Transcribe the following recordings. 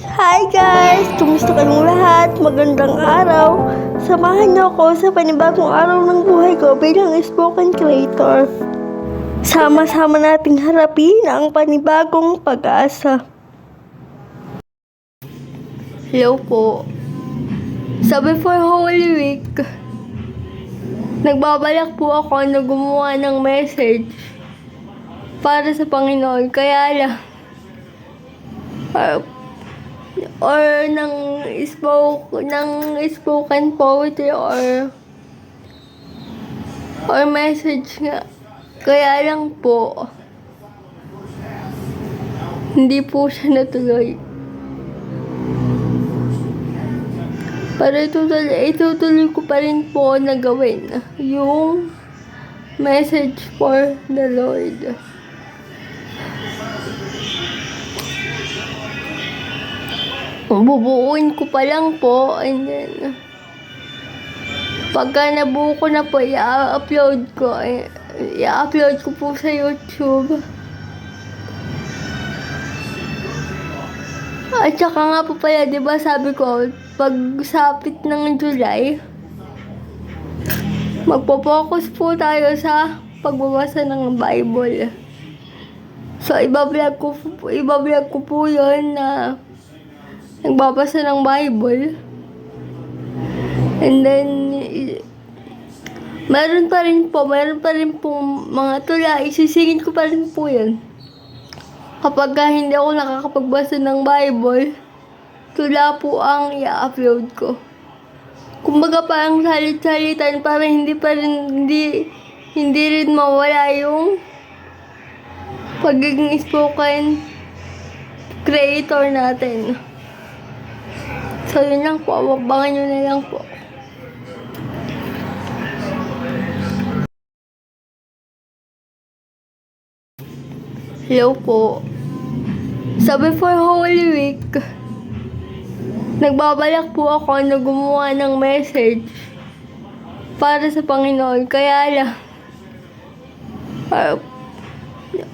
Hi guys! Kumusta kayong lahat? Magandang araw! Samahan niyo ako sa panibagong araw ng buhay ko bilang spoken creator. Sama-sama nating harapin ang panibagong pag-asa. Hello po. Sa before Holy Week, nagbabalak po ako na gumawa ng message para sa Panginoon. Kaya lang, or ng spoken poetry or message nga. Kaya lang po, hindi po siya natuloy. Pero itutuloy ko pa rin po na gawin yung message for the Lord. Bubuuin ko pa lang po, and then pagka nabuo ko na po, i-upload ko po sa YouTube. At saka nga po pala, diba sabi ko, pag sapit ng July, magpo-focus po tayo sa pagbabasa ng Bible. So, ibablog ko po yun na nagbabasa ng Bible. And then, meron pa rin po mga tula, isisingin ko pa rin po yun. Kapag hindi ako nakakapagbasa ng Bible, tula po ang i-upload ko. Kumbaga parang salit-salitan para hindi rin mawala yung pagiging spoken creator natin. So yun lang po, abangan nyo na lang po. Hello po. Sa before Holy Week, nagbabalak po ako na gumawa ng message para sa Panginoon. Kaya lang,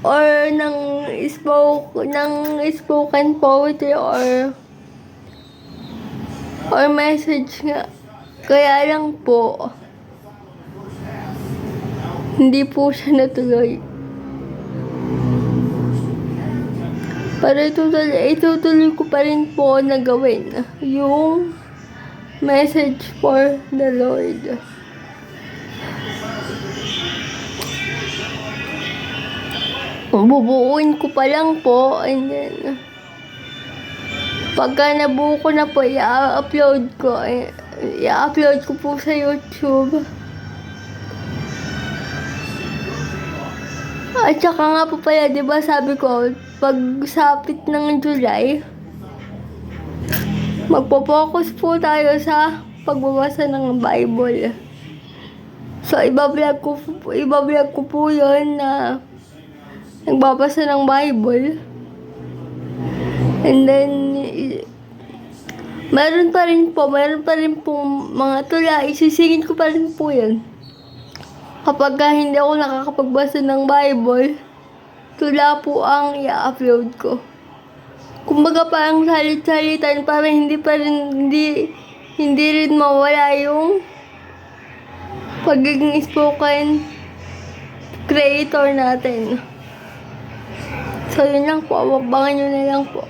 or ng spoken poetry or message nga. Kaya lang po, hindi po siya natuloy. Pero itutuloy ko pa rin po na gawin yung message for the Lord. Bubuuin ko pa lang po, and then pagka nabuo ko na po, i-upload ko po sa YouTube. At saka nga po pala, diba sabi ko, pag sapit ng July, magpo-focus po tayo sa pagbabasa ng Bible. So, ibablog ko po yun na nagbabasa ng Bible. And then, meron pa rin po mga tula, isisingin ko pa rin po yun. Kapag hindi ako nakakapagbasa ng Bible, tula po ang i-upload ko. Kumbaga parang salit-salitan para hindi rin mawala yung pagiging spoken creator natin. So yun lang po, abangan nyo na lang po.